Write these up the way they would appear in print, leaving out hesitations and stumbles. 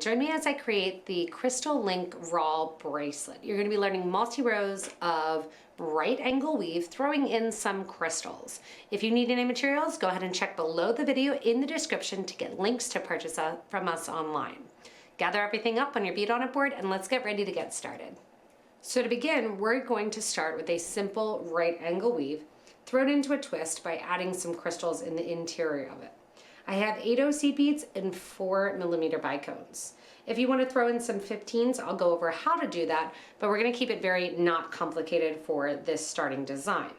Join me as I create the Crystal Link Raw Bracelet. You're going to be learning multi-rows of right angle weave, throwing in some crystals. If you need any materials, go ahead and check below the video in the description to get links to purchase from us online. Gather everything up on your bead on it board and let's get ready to get started. So to begin, we're going to start with a simple right angle weave thrown into a twist by adding some crystals in the interior of it. I have 8 OC beads and 4mm bicones. If you want to throw in some 15s, I'll go over how to do that, but we're going to keep it very not complicated for this starting design.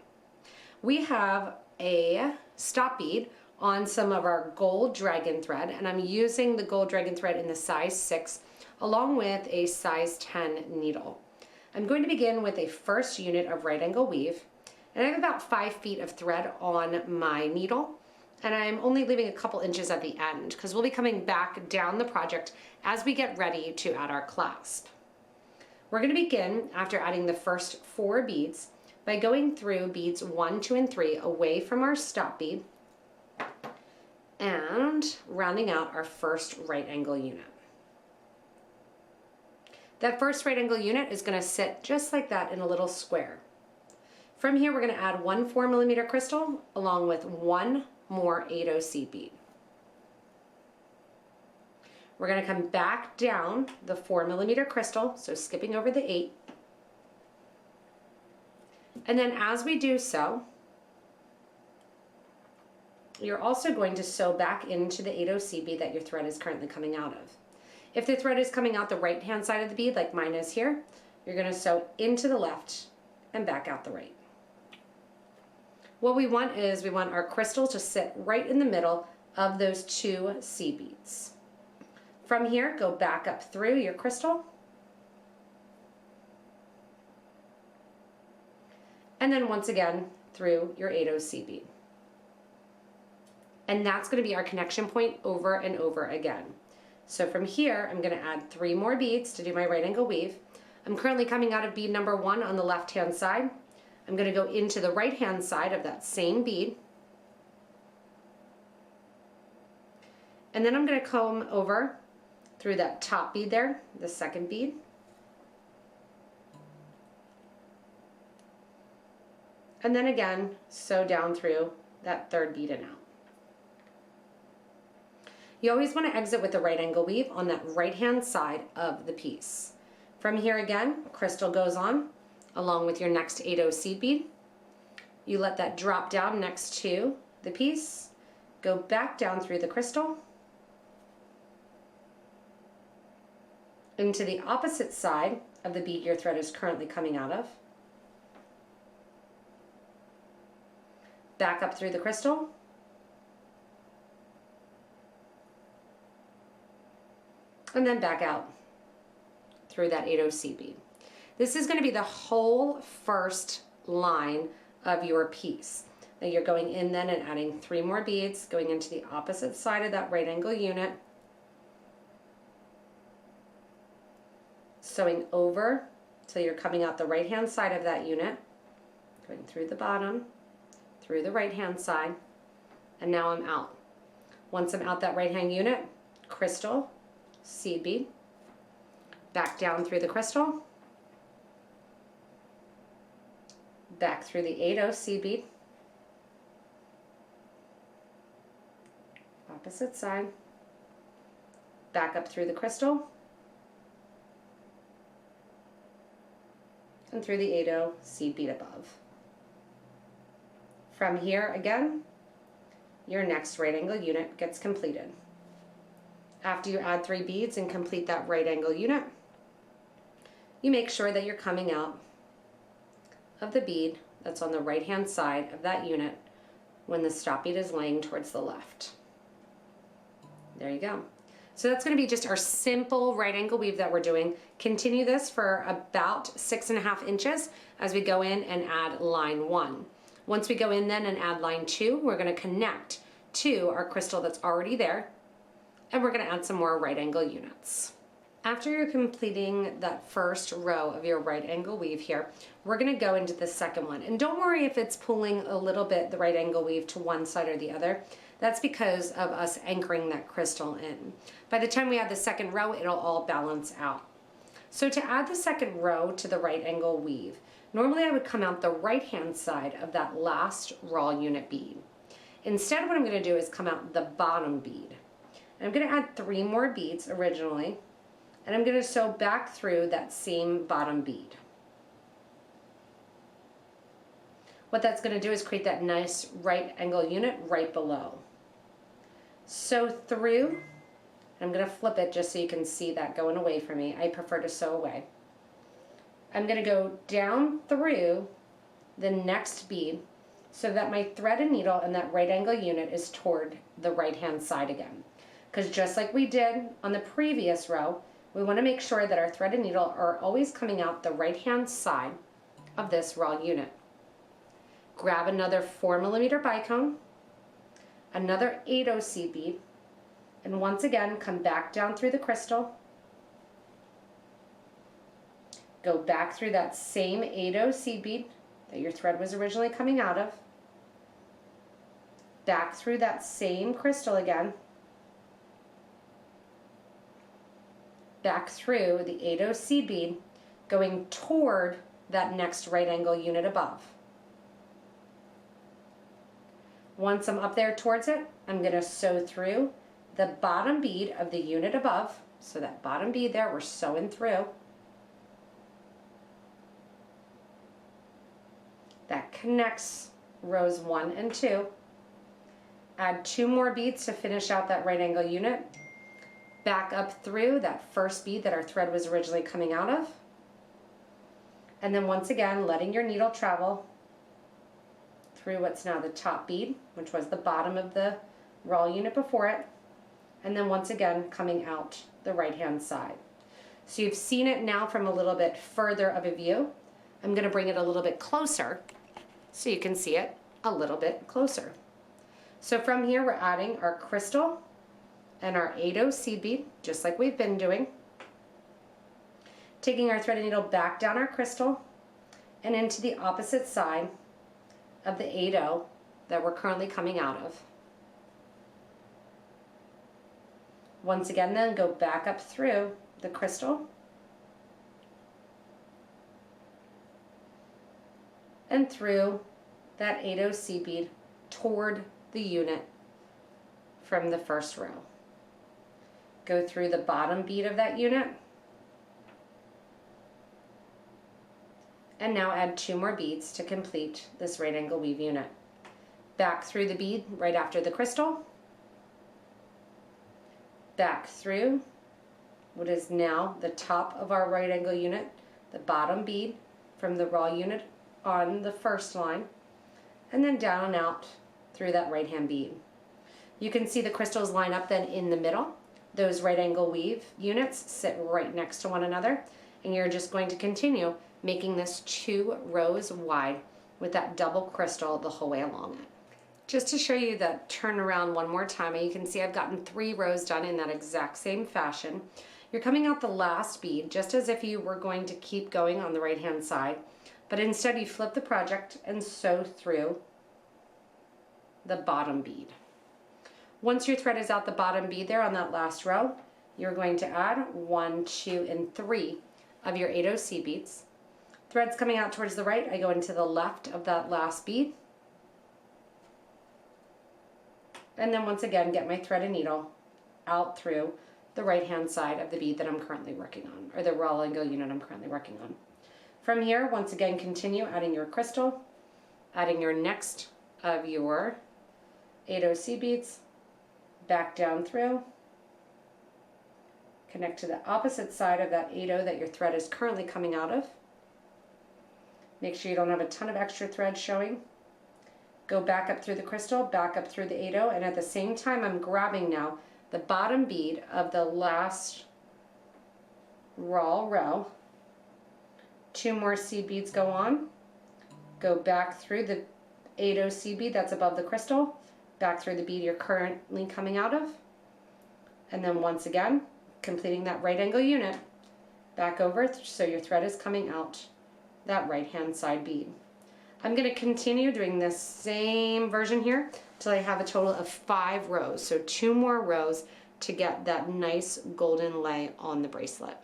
We have a stop bead on some of our gold dragon thread, and I'm using the gold dragon thread in the size 6 along with a size 10 needle. I'm going to begin with a first unit of right angle weave, and I have about 5 feet of thread on my needle. And I'm only leaving a couple inches at the end because we'll be coming back down the project as we get ready to add our clasp. We're going to begin after adding the first 4 beads by going through beads 1, 2, and 3 away from our stop bead and rounding out our first right angle unit. That first right angle unit is going to sit just like that in a little square. From here, we're going to add 1 4mm crystal along with 1 more 8 OC bead. We're going to come back down the 4mm crystal, so skipping over the 8. And then as we do so, you're also going to sew back into the 8 OC bead that your thread is currently coming out of. If the thread is coming out the right hand side of the bead, like mine is here, you're going to sew into the left and back out the right. What we want is we want our crystal to sit right in the middle of those 2 C beads. From here, go back up through your crystal. And then once again through your 8 OC bead. And that's going to be our connection point over and over again. So from here, I'm going to add 3 more beads to do my right angle weave. I'm currently coming out of bead number 1 on the left hand side. I'm going to go into the right hand side of that same bead. And then I'm going to comb over through that top bead there, the second bead. And then again, sew down through that third bead and out. You always want to exit with the right angle weave on that right hand side of the piece. From here again, crystal goes on along with your next 8 OC bead. You let that drop down next to the piece, go back down through the crystal, into the opposite side of the bead your thread is currently coming out of, back up through the crystal, and then back out through that 8 OC bead. This is going to be the whole first line of your piece. Now you're going in then and adding 3 more beads, going into the opposite side of that right angle unit, sewing over till you're coming out the right hand side of that unit, going through the bottom, through the right hand side, and now I'm out. Once I'm out that right hand unit, crystal, seed bead, back down through the crystal, back through the 8 OC bead, opposite side, back up through the crystal, and through the 8 OC bead above. From here again, your next right angle unit gets completed. After you add 3 beads and complete that right angle unit, you make sure that you're coming out of the bead that's on the right hand side of that unit when the stop bead is laying towards the left. There you go. So that's going to be just our simple right angle weave that we're doing. Continue this for about 6.5 inches as we go in and add line 1. Once we go in then and add line 2, we're going to connect to our crystal that's already there, and we're going to add some more right angle units. After you're completing that first row of your right angle weave here, we're going to go into the second one. And don't worry if it's pulling a little bit the right angle weave to one side or the other. That's because of us anchoring that crystal in. By the time we add the second row, it'll all balance out. So to add the second row to the right angle weave, normally I would come out the right hand side of that last raw unit bead. Instead, what I'm going to do is come out the bottom bead. And I'm going to add 3 more beads originally. And I'm going to sew back through that same bottom bead. What that's going to do is create that nice right angle unit right below. Sew through. I'm going to flip it just so you can see that going away from me. I prefer to sew away. I'm going to go down through the next bead so that my thread and needle and that right angle unit is toward the right hand side again. Because just like we did on the previous row, we want to make sure that our thread and needle are always coming out the right hand side of this raw unit. Grab another 4mm bicone, another 8/0 seed bead, and once again come back down through the crystal. Go back through that same 8/0 seed bead that your thread was originally coming out of. Back through that same crystal again. Back through the 8/0 seed bead, going toward that next right angle unit above. Once I'm up there towards it, I'm going to sew through the bottom bead of the unit above. So that bottom bead there, we're sewing through. That connects rows 1 and 2. Add 2 more beads to finish out that right angle unit. Back up through that first bead that our thread was originally coming out of. And then once again, letting your needle travel through what's now the top bead, which was the bottom of the raw unit before it. And then once again, coming out the right hand side. So you've seen it now from a little bit further of a view. I'm going to bring it a little bit closer so you can see it a little bit closer. So from here, we're adding our crystal and our 8/0 seed bead, just like we've been doing. Taking our thread and needle back down our crystal and into the opposite side of the 8/0 that we're currently coming out of. Once again then, go back up through the crystal and through that 8/0 seed bead toward the unit from the first row. Go through the bottom bead of that unit. And now add 2 more beads to complete this right angle weave unit. Back through the bead right after the crystal. Back through what is now the top of our right angle unit, the bottom bead from the raw unit on the first line, and then down and out through that right hand bead. You can see the crystals line up then in the middle. Those right angle weave units sit right next to one another, and you're just going to continue making this 2 rows wide with that double crystal the whole way along it. Just to show you that turn around one more time, and you can see I've gotten 3 rows done in that exact same fashion. You're coming out the last bead just as if you were going to keep going on the right hand side, but instead you flip the project and sew through the bottom bead. Once your thread is out the bottom bead there on that last row, you're going to add 1, 2, and 3 of your 8/0 seed beads. Thread's coming out towards the right, I go into the left of that last bead. And then once again, get my thread and needle out through the right hand side of the bead that I'm currently working on, or the raw angle unit I'm currently working on. From here, once again, continue adding your crystal, adding your next of your 8/0 seed beads, back down through, connect to the opposite side of that 8/0 that your thread is currently coming out of. Make sure you don't have a ton of extra thread showing. Go back up through the crystal, back up through the 8/0, and at the same time I'm grabbing now the bottom bead of the last raw row. 2 more seed beads go on. Go back through the 8/0 seed bead that's above the crystal, back through the bead you're currently coming out of, and then once again completing that right angle unit, back over so your thread is coming out that right hand side bead. I'm going to continue doing this same version here till I have a total of 5 rows. So 2 more rows to get that nice golden lay on the bracelet.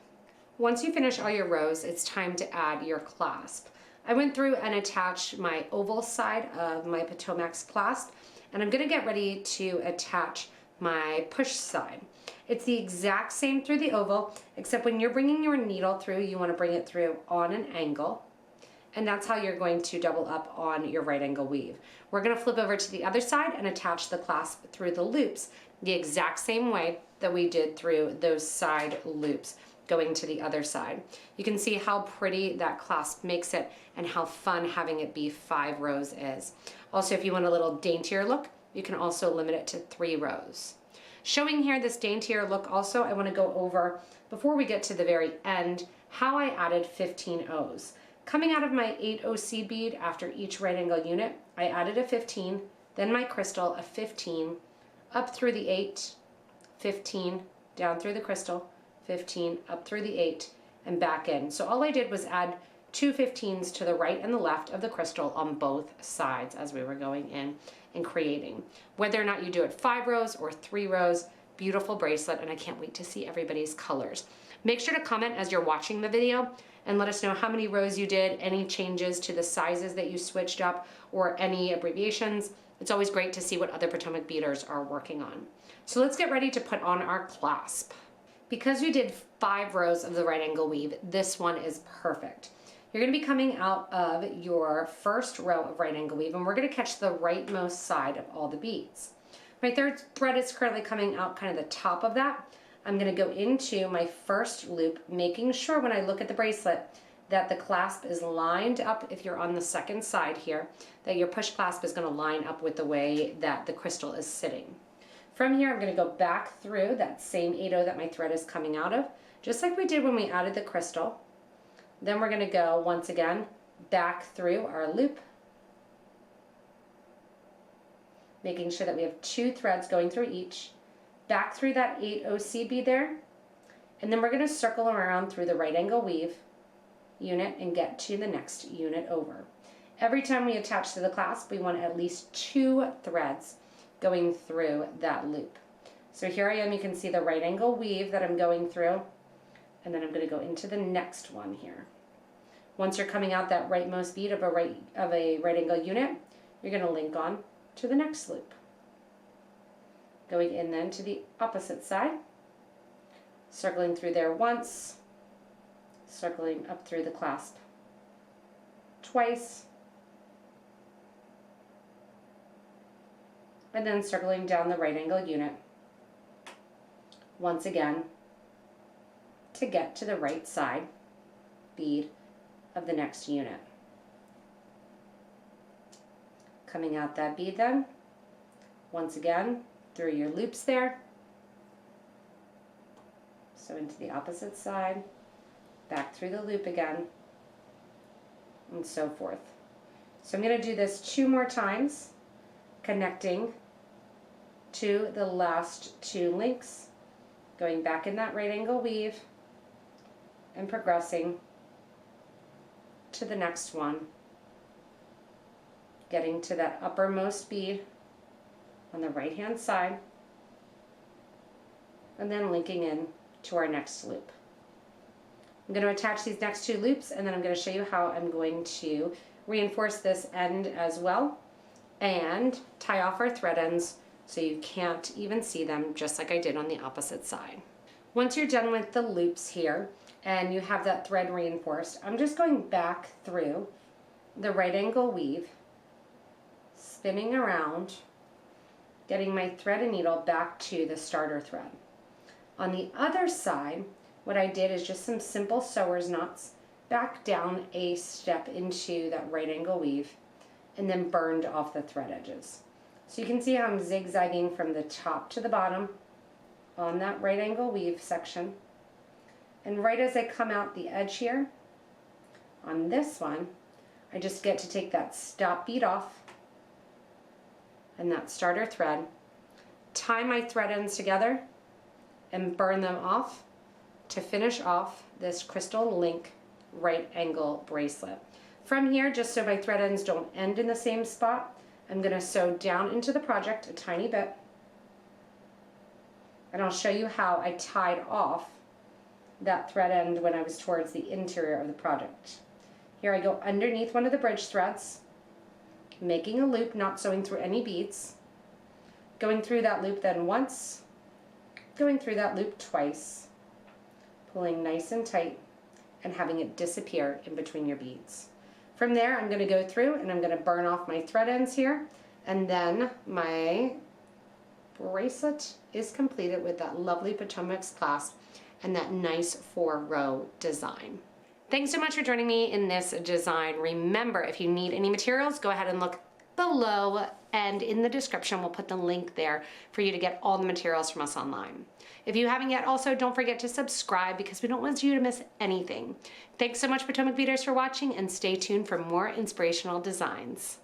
Once you finish all your rows, it's time to add your clasp. I went through and attached my oval side of my Potomac's clasp, and I'm going to get ready to attach my push side. It's the exact same through the oval, except when you're bringing your needle through, you want to bring it through on an angle. And that's how you're going to double up on your right angle weave. We're going to flip over to the other side and attach the clasp through the loops the exact same way that we did through those side loops going to the other side. You can see how pretty that clasp makes it and how fun having it be 5 rows is. Also, if you want a little daintier look, you can also limit it to 3 rows. Showing here this daintier look also, I want to go over, before we get to the very end, how I added 15 O's. Coming out of my 8O seed bead after each right angle unit, I added a 15, then my crystal, a 15, up through the 8, 15, down through the crystal, 15, up through the 8, and back in. So all I did was add 2 15s to the right and the left of the crystal on both sides as we were going in and creating. Whether or not you do it 5 rows or 3 rows, beautiful bracelet, and I can't wait to see everybody's colors. Make sure to comment as you're watching the video and let us know how many rows you did, any changes to the sizes that you switched up, or any abbreviations. It's always great to see what other Potomac beaders are working on. So let's get ready to put on our clasp. Because we did 5 rows of the right angle weave, this one is perfect. You're going to be coming out of your first row of right angle weave, and we're going to catch the rightmost side of all the beads. My third thread is currently coming out kind of the top of that. I'm going to go into my first loop, making sure when I look at the bracelet that the clasp is lined up. If you're on the second side here, that your push clasp is going to line up with the way that the crystal is sitting. From here, I'm going to go back through that same 8O that my thread is coming out of, just like we did when we added the crystal. Then we're going to go once again back through our loop, making sure that we have 2 threads going through each, back through that 8O seed bead there, and then we're going to circle around through the right angle weave unit and get to the next unit over. Every time we attach to the clasp, we want at least 2 threads going through that loop. So here I am, you can see the right angle weave that I'm going through, and then I'm going to go into the next one here. Once you're coming out that rightmost bead of a right angle unit, you're going to link on to the next loop. Going in then to the opposite side, circling through there once, circling up through the clasp twice, and then circling down the right angle unit once again to get to the right side bead of the next unit. Coming out that bead then, once again, through your loops there. So into the opposite side, back through the loop again, and so forth. So I'm going to do this 2 more times, connecting to the last 2 links, going back in that right angle weave, and progressing to the next one, getting to that uppermost bead on the right hand side, and then linking in to our next loop. I'm going to attach these next 2 loops, and then I'm going to show you how I'm going to reinforce this end as well and tie off our thread ends so you can't even see them, just like I did on the opposite side. Once you're done with the loops here and you have that thread reinforced, I'm just going back through the right angle weave, spinning around, getting my thread and needle back to the starter thread. On the other side, what I did is just some simple sewer's knots back down a step into that right angle weave and then burned off the thread edges. So you can see how I'm zigzagging from the top to the bottom on that right angle weave section. And right as I come out the edge here, on this one, I just get to take that stop bead off and that starter thread, tie my thread ends together and burn them off to finish off this Crystal Link right angle bracelet. From here, just so my thread ends don't end in the same spot, I'm going to sew down into the project a tiny bit, and I'll show you how I tied off that thread end when I was towards the interior of the project. Here I go underneath one of the bridge threads, making a loop, not sewing through any beads, going through that loop then once, going through that loop twice, pulling nice and tight, and having it disappear in between your beads. From there, I'm going to go through and I'm going to burn off my thread ends here, and then my bracelet is completed with that lovely Potomac's clasp and that nice 4-row design. Thanks so much for joining me in this design. Remember, if you need any materials, go ahead and look below, and in the description we'll put the link there for you to get all the materials from us online. If you haven't yet, also don't forget to subscribe because we don't want you to miss anything. Thanks so much, Potomac Beaders, for watching, and stay tuned for more inspirational designs.